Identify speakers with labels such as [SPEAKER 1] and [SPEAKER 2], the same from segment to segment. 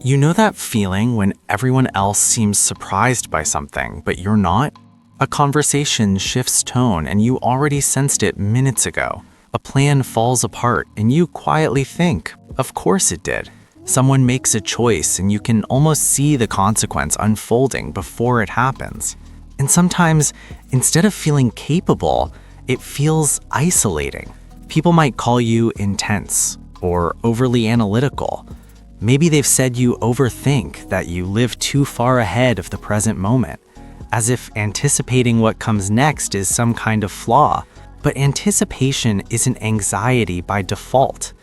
[SPEAKER 1] You know that feeling when everyone else seems surprised by something, but you're not? A conversation shifts tone and you already sensed it minutes ago. A plan falls apart and you quietly think, of course it did. Someone makes a choice and you can almost see the consequence unfolding before it happens. And sometimes, instead of feeling capable, it feels isolating. People might call you intense or overly analytical. Maybe they've said you overthink, that you live too far ahead of the present moment, as if anticipating what comes next is some kind of flaw. But anticipation isn't anxiety by default,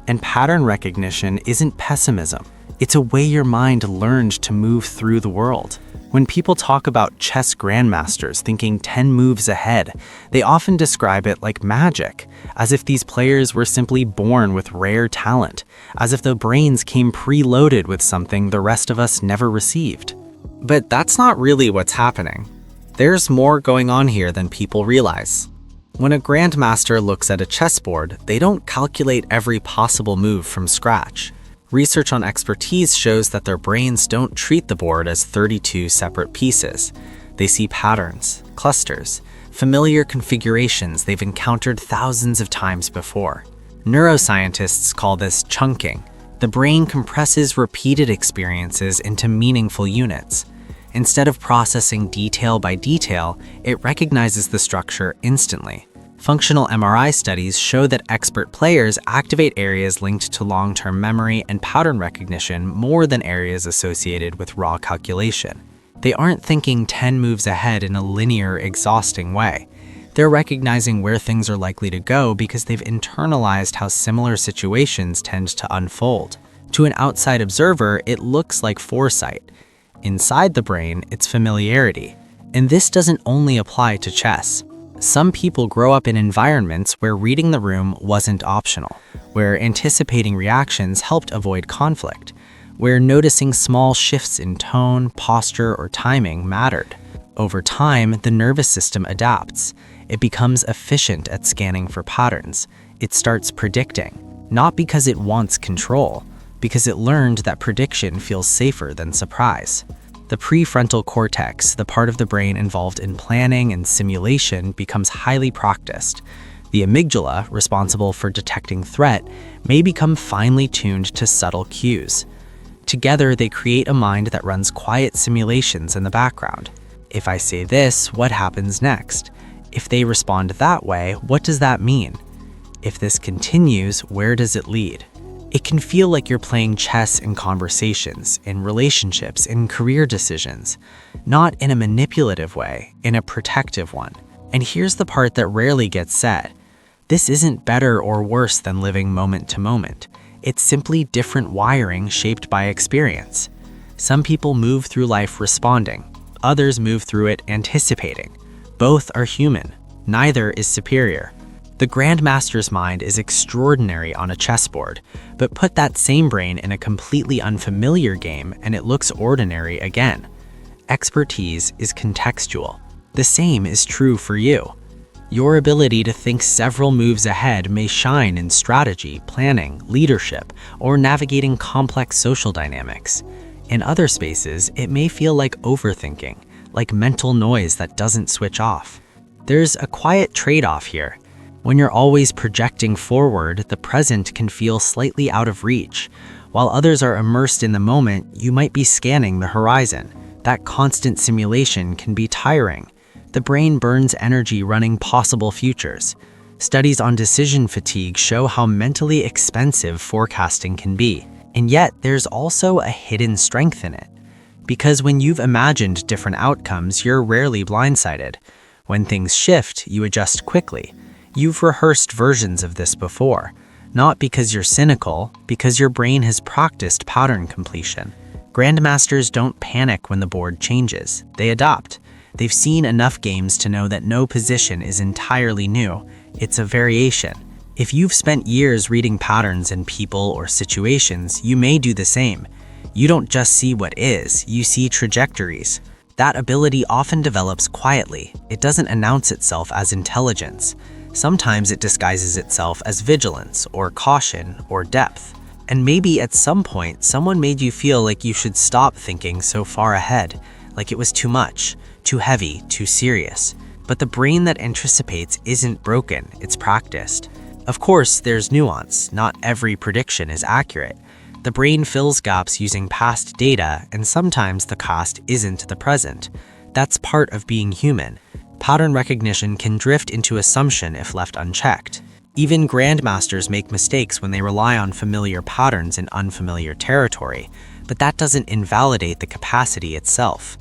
[SPEAKER 1] and pattern recognition isn't pessimism. It's a way your mind learned to move through the world. When people talk about chess grandmasters thinking 10 moves ahead, they often describe it like magic, as if these players were simply born with rare talent, as if their brains came preloaded with something the rest of us never received. But that's not really what's happening. There's more going on here than people realize. When a grandmaster looks at a chessboard, they don't calculate every possible move from scratch. Research on expertise shows that their brains don't treat the board as 32 separate pieces. They see patterns, clusters, familiar configurations they've encountered thousands of times before. Neuroscientists call this chunking. The brain compresses repeated experiences into meaningful units. Instead of processing detail by detail, it recognizes the structure instantly. Functional MRI studies show that expert players activate areas linked to long-term memory and pattern recognition more than areas associated with raw calculation. They aren't thinking 10 moves ahead in a linear, exhausting way. They're recognizing where things are likely to go because they've internalized how similar situations tend to unfold. To an outside observer, it looks like foresight. Inside the brain, it's familiarity. And this doesn't only apply to chess. Some people grow up in environments where reading the room wasn't optional, where anticipating reactions helped avoid conflict, where noticing small shifts in tone, posture, or timing mattered. Over time, the nervous system adapts. It becomes efficient at scanning for patterns. It starts predicting, not because it wants control, because it learned that prediction feels safer than surprise. The prefrontal cortex, the part of the brain involved in planning and simulation, becomes highly practiced. The amygdala, responsible for detecting threat, may become finely tuned to subtle cues. Together, they create a mind that runs quiet simulations in the background. If I say this, what happens next? If they respond that way, what does that mean? If this continues, where does it lead? It can feel like you're playing chess in conversations, in relationships, in career decisions, not in a manipulative way, in a protective one. And here's the part that rarely gets said. This isn't better or worse than living moment to moment. It's simply different wiring shaped by experience. Some people move through life responding. Others move through it anticipating. Both are human. Neither is superior. The grandmaster's mind is extraordinary on a chessboard, but put that same brain in a completely unfamiliar game and it looks ordinary again. Expertise is contextual. The same is true for you. Your ability to think several moves ahead may shine in strategy, planning, leadership, or navigating complex social dynamics. In other spaces, it may feel like overthinking, like mental noise that doesn't switch off. There's a quiet trade-off here. When you're always projecting forward, the present can feel slightly out of reach. While others are immersed in the moment, you might be scanning the horizon. That constant simulation can be tiring. The brain burns energy running possible futures. Studies on decision fatigue show how mentally expensive forecasting can be. And yet, there's also a hidden strength in it. Because when you've imagined different outcomes, you're rarely blindsided. When things shift, you adjust quickly. You've rehearsed versions of this before, not because you're cynical, because your brain has practiced pattern completion. Grandmasters don't panic when the board changes. They adopt. They've seen enough games to know that no position is entirely new. It's a variation. If you've spent years reading patterns in people or situations, you may do the same. You don't just see what is, you see trajectories. That ability often develops quietly. It doesn't announce itself as intelligence. Sometimes it disguises itself as vigilance or caution or depth.
[SPEAKER 2] And maybe at some point, someone made you feel like you should stop thinking so far ahead, like it was too much, too heavy, too serious. But the brain that anticipates isn't broken, it's practiced. Of course, there's nuance. Not every prediction is accurate. The brain fills gaps using past data, and sometimes the cost isn't the present. That's part of being human. Pattern recognition can drift into assumption if left unchecked. Even grandmasters make mistakes when they rely on familiar patterns in unfamiliar territory, but that doesn't invalidate the capacity itself.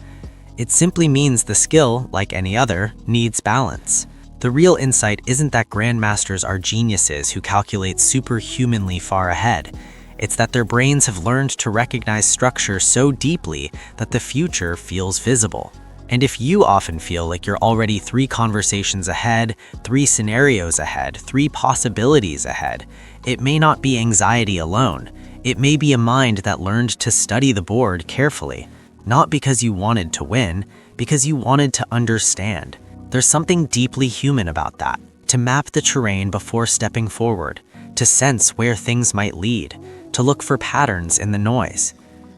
[SPEAKER 2] It simply means the skill, like any other, needs balance. The real insight isn't that grandmasters are geniuses who calculate superhumanly far ahead. It's that their brains have learned to recognize structure so deeply that the future feels visible. And if you often feel like you're already 3 conversations ahead, 3 scenarios ahead, 3 possibilities ahead, it may not be anxiety alone. It may be a mind that learned to study the board carefully. Not because you wanted to win, because you wanted to understand. There's something deeply human about that. To map the terrain before stepping forward, to sense where things might lead, to look for patterns in the noise.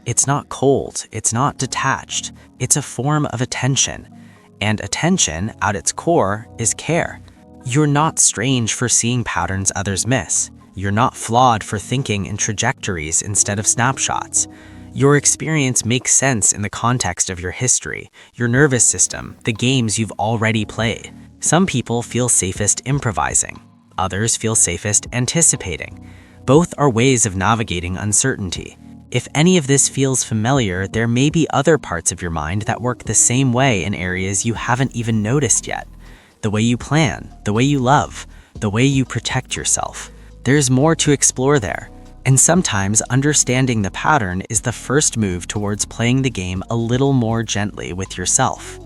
[SPEAKER 2] It's not cold, it's not detached, it's a form of attention. And attention, at its core, is care. You're not strange for seeing patterns others miss. You're not flawed for thinking in trajectories instead of snapshots. Your experience makes sense in the context of your history, your nervous system, the games you've already played. Some people feel safest improvising. Others feel safest anticipating. Both are ways of navigating uncertainty. If any of this feels familiar, there may be other parts of your mind that work the same way in areas you haven't even noticed yet. The way you plan, the way you love, the way you protect yourself. There's more to explore there. And sometimes understanding the pattern is the first move towards playing the game a little more gently with yourself.